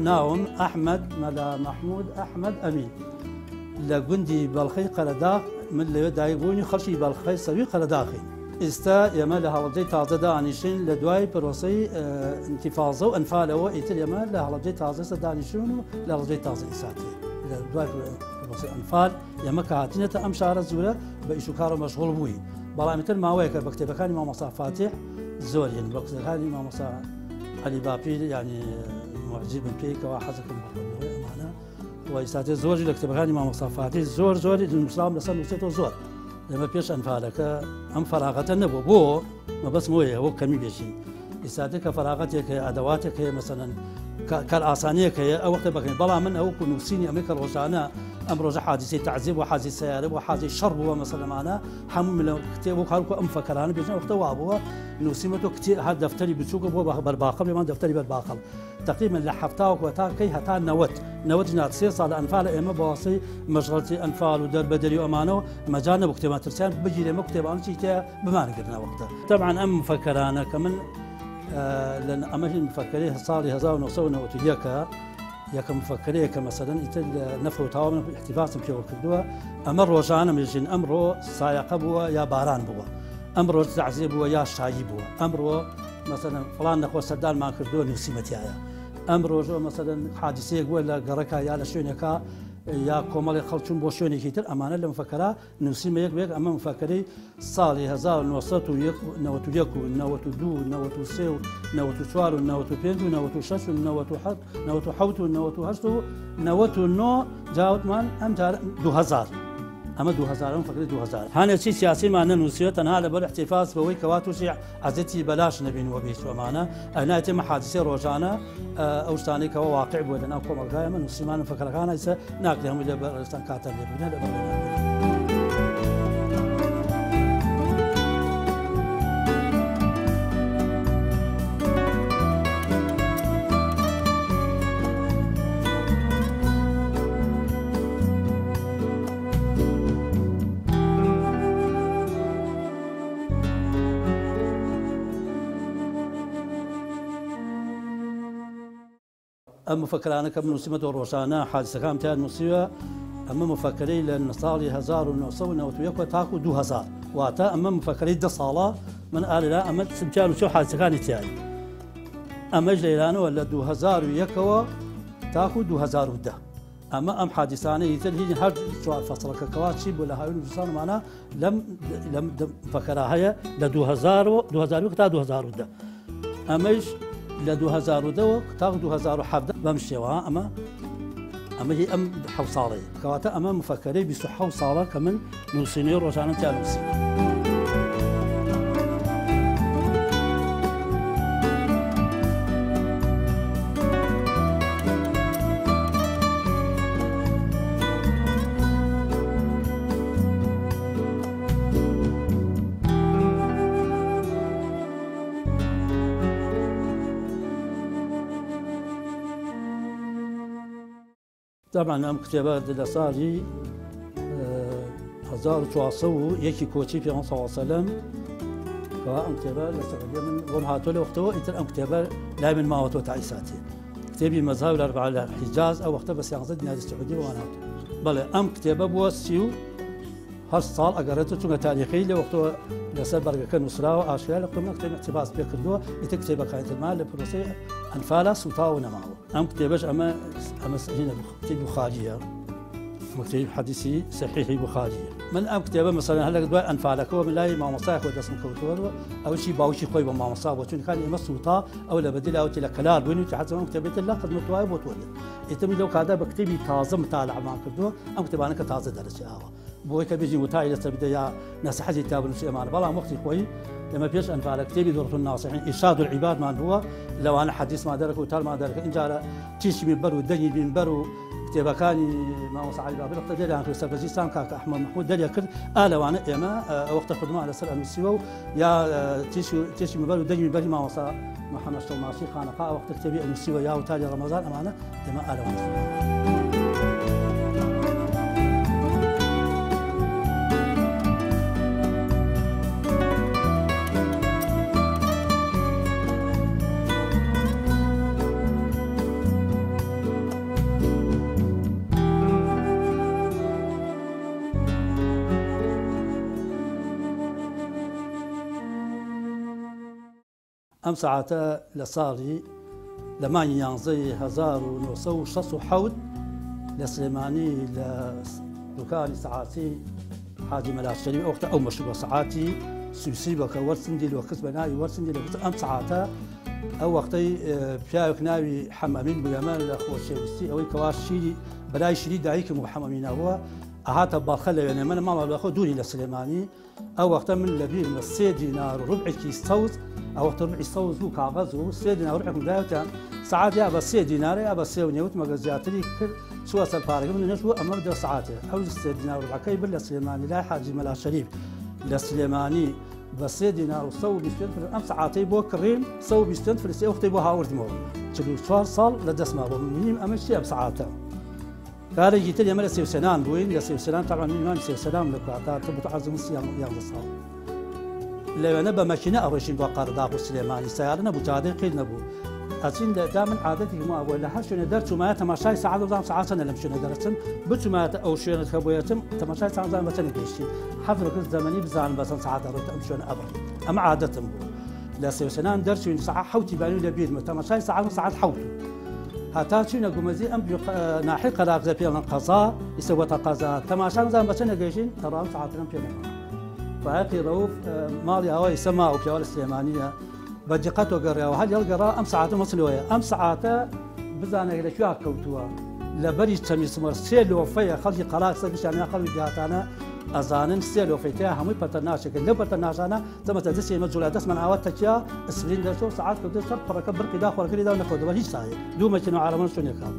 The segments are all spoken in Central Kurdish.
ناوم أحمد ملا محمود أحمد أمين لجندي بالخي قرداق من اللي دايبوني خرشي بالخي سوي قرداقي استا يما لها وجه تازه دانشين لدواي بروسي انتفاضه وانفاله وإتل يما لها وجه تازه دانشون لها وجه تازه إساتي لدواي بروسي انفال يما كاتنة أمشار الزورة بإشكار مشغول بوي بلا مثل ما ويك بكتب كان إمام مصطفى فاتح زور يعني بكتب كان إمام مصطفى علي بابي يعني معجب فيك وحزكم بالله أمانة وإساتي زور لكتب كان إمام مصطفى فاتح زور المسلم لسان وسيته زور لما بيش أنفالك أم فراغة النبو بو ما بس مويه هو كمي بيشين إساتك فراغتك أدواتك مثلا كالآسانية أو وقت بقين بلا من أو كنوسيني أمريكا الغشانة أمر حادثة تعذيب وحادثة سيارة وحادثة شرب ومثلا معنا حمل كتير وقالوا أم فكران بيجنا وقت وابوه نوسيمته كتير هذا دفتري بتشوكه هو بالباقل بما دفتري بالباقل تقريبا لحفتاوك وتا كي هتا نوت جنات سير صار أنفال إما بواسي مشغلتي أنفال ودر بدري وأمانه مجانا بكتبات ترسان بيجي لما كتب أنا شيء بما نقدرنا وقتها طبعا أم فكران كمان لأن أمهي مفكريه صار هزار ونصونا وتجيكا ياك مفكريه كمثلا يتل نفو تاوم احتفاظ بشيء وكردوها أمر وجانا مجن أمره سايق بوا يا باران بوا أمره تعذيب بوا يا شاي بوا أمره مثلا فلان نخو سدال ما كردوه نسيمتي يا أمره مثلا حادثة ولا جركا يا لشونيكا يا كمال خلشون بوشوني كتير أمانة لما فكرة نسيم يك بيك أما مفكري صالي هزار نوصلوا يك نوتو يكو نوتو دو نوتو سيو نوتو سوار نوتو بيندو نوتو شش نوتو حط نوتو حوت نوتو هشتو نوتو نو جاوت مان أم جار 2000 أما 2000 فكرة 2000 هذا شيء سياسي معنا نوسية تنها لبر احتفاظ بوي كواتو شيء عزتي بلاش نبين وبيس ومعنا أنا يتم حادثة روجانا أو ثاني كواقع بودنا أو كم الجاية من نسيمان فكرة كان إذا ناقلهم إلى برستان كاتب لبنا أما فكرانك كم نسمة الروشانة حادثة كام تان نسيوا أما مفكري لأن صالي هزار ونصونا وتويكوا تاكو 2000 واتا أما مفكري ده صالة من قال لا أما سمجالو شو حادثة كان تاعي أما جليلان ولا 2000 ويكوا تاكو 2000 وده أما أم حادثانة يتل هي هر شو فصلك كواتشيب ولا هاي الإنسان معنا لم فكرها هي ل 2000 وقتا 2000 وده أماش ل 2002 تاخذ 2007 بمشيوها أما هي أم حوصالة كواتا أما مفكري بصحة وصالة كمان نوسيني روجانا تالوسي طبعا أم كتابات الأصالي 1400 يكي كوتشي في صلى الله عليه وسلم فأم كتابات لسعودية من ومهاتو لوقتو إنتر أم كتابات لا من ما وتو تعيساتي كتابي مذهب الأربعة الحجاز أو وقتها بس يعزد نادي السعودية وأنا بلى أم كتابة بوسيو هر صال أقرأته تونغ تاريخي لوقتو لسر برقة كان نصرا وآشياء لقمنا كتاب اقتباس بيكردوه يتكتب كانت المال لبروسية أنفالا سلطة ونماو أم كتابش أما هنا كتاب بخارية مكتب حديثي صحيح بخارية من أم كتابة مثلا هلا دواء أنفالك هو من لا ما مصايخ ولا اسمه كوتور أو شيء باوشي خوي بما مصاب وشون كان يمس سلطة أو لا بدل أو تلا كلار بينو تحت أم كتابة الله قد متواي بوتولد يتم لو كذا بكتبي تازة مطالعة ما كردوه أم كتابانك تازة درجة بوي كبيجي وتاي لسه يا ناس حاجة تابلو شيء معنا بلا وقت خوي لما بيش أنفالك كتابي دورة الناصحين إرشاد العباد ما هو لو أنا حديث ما درك وتال ما درك إن جاء تيش من برو الدنيا من برو كتابة كان ما وصل على بابل وقت دليل عن كريستال بزيستان كاك أحمد محمود دليل كل آله وأنا إما وقت خدمة على سر المسيو يا تيش من برو الدنيا من برو ما وصل محمد شو ماشي خانقاء وقت كتابي المسيو يا وتالي رمضان أمانة إما آله وأنا ئەم ساعاتە لە ساڵی لە مانگی 1960 لە سلێمانی لە دوکانی سەعاتی حاجی مەلا شەریف ئەو وەختە ئەو مەشروبە سەعاتی سویسی بۆ کە وەرسندی لۆکس بە ناوی وەرسندی لۆکس ئەم سەعاتە ئەو وەختەی پیاوێک ناوی حەمەمین بوویەمە لە خۆشەویستی ئەوەی کەوا شیری بەلای شیری دایکم و حەمەمینە بووە ئاهاتە باڵخە لە وێنێ منە ماڵە لەخۆ دووری لە سلێمانی ئەو وەختە من لەبیرمە 3 دینار و ڕوبعێکی سەوز ئەو وەختە ڕوبعی سەوز بوو کاغەز و 3 دینار ڕوبعێکم دایوتیان سەعات یا بە 3 دینارە یا بە 3 و نێوت مەگە زیاتری کرد چووە سەر پارەکە من نەچووە ئەمە بدە سەعاتێ ئەو 3 دینار و ڕوبعەکەی بر لە سلێمانی لای حاجی مەلا شەریف لە سلێمانی بە 3 دینار و 120 ئەم سەعاتەی بۆ کڕین 120 فرسی ئەو وەختەی بۆ هاوردمەوە 44 ساڵ لە دەستما بۆ منیم ئەمە چی ئەم سەعاتە کارێکی تر ئێمە لە سێوسێنان بووین لە سێوسێنان تەعوان میوانی سێوسێنان لە کاتە بۆ عەرزم 11 ساڵ لەوێنە بە مەکینە ئەڕۆیشین بۆ قەرداغ و سلێمانی سیارە نەبوو جادەی قیل نەبوو ئەچین دا من عادەتێکی مابووە لە هەر شوێنە دەرچوومایە تەماشای سەعات و سەعاتەنە لەم شوێنە دەرەچم بچوومایەتە ئەو شوێنت کە بۆیەتم تەماشای سەعاتان بەچەنە گەیشتی حەزم کرد زەمەنی بزانم بەچەند سەعات دەڕۆیت ئەم شوێنە ئەبڕ ئەمە عادەتم بوو لە سێوسێنان دەرچوین سەعات حەوتی بانی لە بیرمە تەماشای سەعات و سەعات حەوت هەتا چوینە گومەزی ئەم ناحی قەراغزە پێڵەن قەزا ئیسەوەتە قەزا تەماشان بزان بەچەنە گەیشین تەڕام سەعاتەکەم پێ نەما فایقی ڕەوف ماڵی ئاوای سەما و پیاوە لە سلێمانیە بە دقەتەوە گەڕیەوە هەر هەڵگەڕا ئەم سەعاتە مەسلەوەیە ئەم سەعاتە بزانێک لەکوێ کەوتووە لە بەری چەمی سمەر 3 لۆفەیە خەڵکی قەلاق سەرگشتیان خەڵکی دیهاتانە ئەزانن 3 لۆفەیتەیە هەمووی پەتەرناشێکە لەو پەتەرناشانە دەمەتە دەستی ئێمە جوڵای دەستمان ئاوە تەکیا ئەسپرین دەچۆ سەعات کەوتە سەر پڕەکە برقی دا خۆرەکەی دا نەکەوتەوە هیچ سایە دوو مەکینە عالەمەن شوێنێکا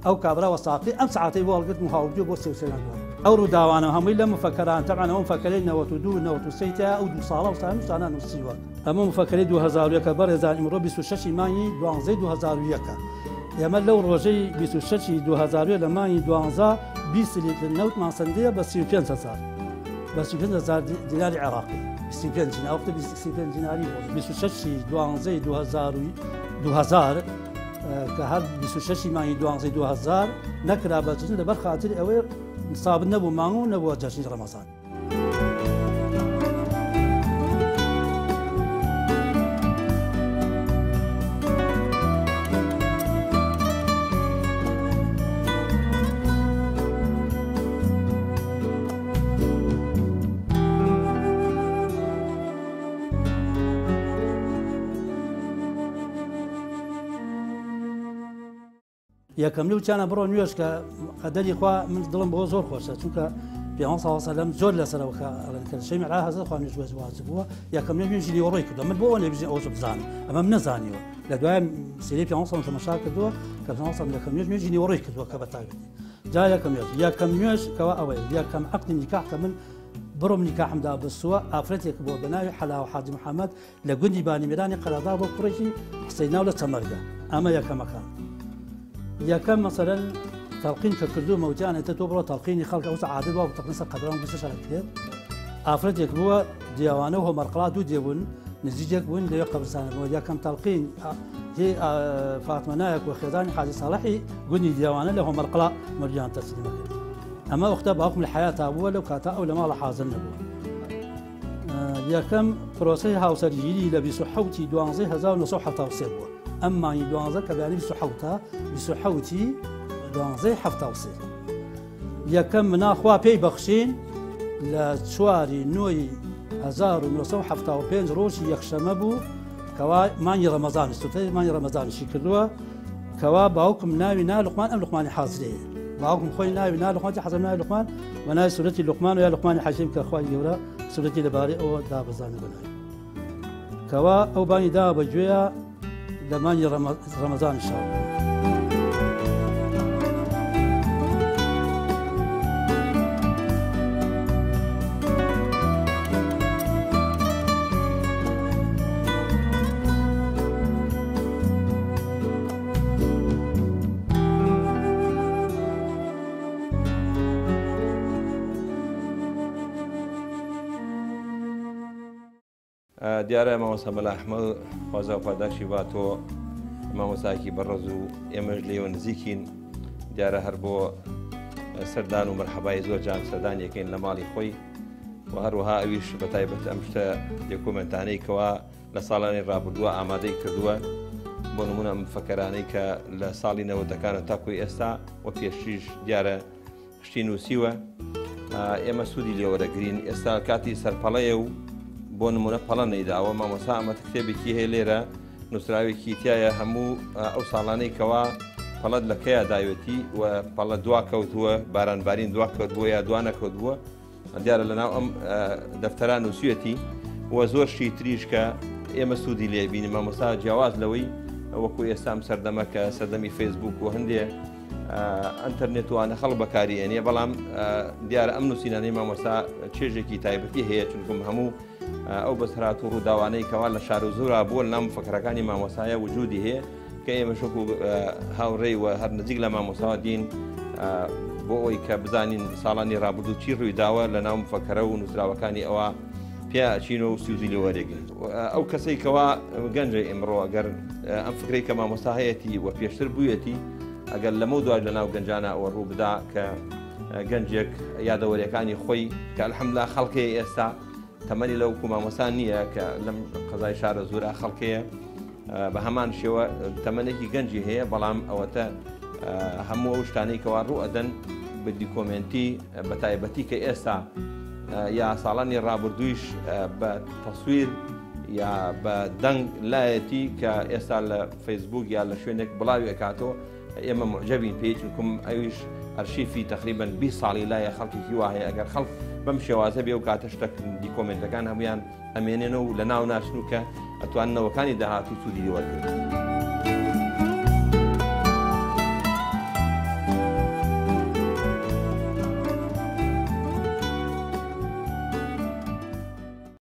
ئەو کابرا وەساقی ئەم سەعاتەی بۆ هەڵگرت و هاوردووە بۆ سێوسێنان ئەو ڕووداوانە هەمووی لە مفەکەران تەبعەن ئەو مفەکەرەی 92 93 تا ئەو 2 ساڵە و سانە نووسیوە ئەمە مفەکەرەی 2001 بەڕێزان ئیمڕۆ 26 مانگی 12 2001 ئێمە لەو ڕۆژەی 26 2001 لە مانگی 12 20 لیتر نەوتمان سندەیە بە 35,000 بە 35,000 دیناری عێراقی 25 دینار ئەوقتە 25 دیناری 26 12 2000 کە هەر 26 مانگی 12 2000 نەکرا بە جژن لەبەر خاتر ئەوەی سابت نەبوو مانگ و نەبووە جەژنی ڕەمەزان یەکەم لەوچانە بڕۆ نوێش کە قەدەری خوا من دڵم بۆ زۆر خۆشە چونکە پێغەمبەر صلی الله علیه و سلم زۆر لەسەرەوە کە شەی مەعلا هەزار خوا نوێژ واجب بووە یەکەم نوێژی لیوەڕۆی کردووە من بۆ ئەوە نەبیژێ ئەوە بزانم ئەمە من نەزانیوە لە دوای سێری پێغەمبەر صلی الله علیه و سلم تەماشا کردووە کە پێغەمبەر صلی الله علیه و سلم یەکەم نوێژی لیوەڕۆی کردووە کە بەتایبەتی جا یەکەم نوێژ کەوا ئەوەیە یەکەم عەقدی نیکاح کە من بڕۆم نیکاحمدا بەسووە ئافرەتێک بۆ بەناوی حەلاوە حاجی محەممەد لە گوندی بانی میرانی قەرادا بۆ کوڕێکی حسەیناو لە چەمەرگە ئەمە یەکەمەکان یەکەم مەسەلەن تەڵقین کە کردو مەوتیانێتە تۆ بڕۆ تەڵقینی خەڵک ئەو عادەت بووە تەقنسە قەدران بسەشار کرێت ئافرەتێک بووە دیاوانە و هۆمەرقڵا دوو دێبوون نزیجێک بوون لەوێ قەبرستانەوە یەکەم تەڵقین هی فاتمە نایەک و خێزانی حاجی ساڵحی گوندی دیاوانە لە هۆمەرقڵا مەریان تەسلیمە کرد ئەمە وەختە باوکم لە حیاتا بووە لەو کاتا ئەو لە ماڵە حازر نەبووە یەکەم پرۆسەی هاوسەرگیری لە 27 12 1970 بووە ئەم مانگی 12 کە بەیانی 27 12 1970 یەکەم مناخوا پێی بەخشین لە 4 نۆی 1975 ڕۆژی یەکشەمە بوو کەوا مانگی ڕەمەزان سوتەی مانگی ڕەمەزانیشی کردووە کەوا باوکم ناوی نا لوقمان ئەم لوقمانی حازرەیە باوکم خۆی ناوی نا لوقمان حەزم ناوی لوقمان و ناوی سورەتی لوقمان و یا لوقمانی حەکیم کە خوای گەورە سورەتی لەبارەی ئەوە دابەزانە بەناوی کەوا ئەو بانی دا بەگوێیە لە مانگی ڕەمەزان شاو دیارە مامۆستا مەلا ئەحمەد خوازا و پاداشی باتۆ مامۆستاکی بەڕەز و ئێمەش لێوە نزیکین دیارە هەر بۆ سەردان و مەرحەبای زۆر جان سەردانیەکەین لە ماڵی خۆی و هەروەها ئەویش بەتایبەت ئەم شتە دێکۆمنتانەی کەوا لە ساڵانی ڕابردووە ئامادەی کردووە بۆ نمونە فەکەرانەی کە لە ساڵی نەوەتەکانە تاکوی ئێستا و پێشیش دیارە شتی نووسیوە ئێمە سوودی لێوەرەگرین. ئێستا کاتی سەرپەڵەیە و بۆ نمونە پەڵە نەیداوە مامۆستا ئەمە کتێبێکی هەیە لێرە نووسراوێکی تایە هەموو ئەو ساڵانەی کەوا پەڵەت لە کەیە داوێتی و پەڵە دوا کەوتووە بارانبارین دوا کەوتبووە یا دوا نەکەوتبووە دیارە لەناو ئەم دەفتەران نووسویەتی و زۆر شتی تریش کە ئێمە سوودی لێبینی مامۆستا جیاواز لەوەی وەکو ئێستام سەردەمە کە سەردەمی فەیسبوک و هەندێ ئەتەرنێتوانە خەڵ بەکاریێنێ بەڵام دیارە ئەم نووسینانەی مامۆستا چێژێکی تایبەتی هەیە چونکم هەموو ئەو بەسەرات و ڕووداوانەی کەوا لە شار و زۆرا بووە نام فەکرەکانی مامۆستایە وجودی هەیە کە ئێمە شوکو هاوڕێی و هەر نزیک لە مامۆستاوە دین بۆ ئەوی کە بزانین ساڵانی ڕابردوو چی ڕووی داوە لە ناو فەکەرە و نووسراوەکانی ئەوە پیا ئەچین و سوودی لێوەرێگرن. ئەو کەسەی کەوا گەنجە ئێمڕۆ ئەگەر ئەم فکرەی کە مامۆستا هەیەی و پێشتر بوویەتی ئەگەر لەمە دوای لە ناو گەنجانە ئەوە ڕوو بدا کە گەنجێک یادەوەریەکانی خۆی کە الحەمدلله خەڵکەیە ئێستا تەمەنی لەو مامۆستان نییە کە لەم قەزای شارە زۆرا خەڵکەیە بە هەمان شێوە تەمەنێکی گەنجی هەیە بەڵام ئەوەتە هەموو ئەو شتانەی کەوا ڕوو ئەدەن بە دیکۆمنتی بە تایبەتی کە ئێستا یا ساڵانی ڕابردوویش بە تەسویر یا بە دەنگ لایەتی کە ئێستا لە فەیسبوک یا لە شوێنێک بڵاوی ئەکاتەوە ئێمە معجەبین پێی چونکم ئەویش ئەرشیفی تقریبا 20 ساڵی لایە خەڵکێکی وایە ئەگەر خەڵک بەم شێوازە بێ و کاتە شتەکردی کۆمنتەکان هەمویان ئەمێنێنە و لە ناو ناچنوکە ئەتواننەوەکانی داهاتوو سوودی وەرگرن.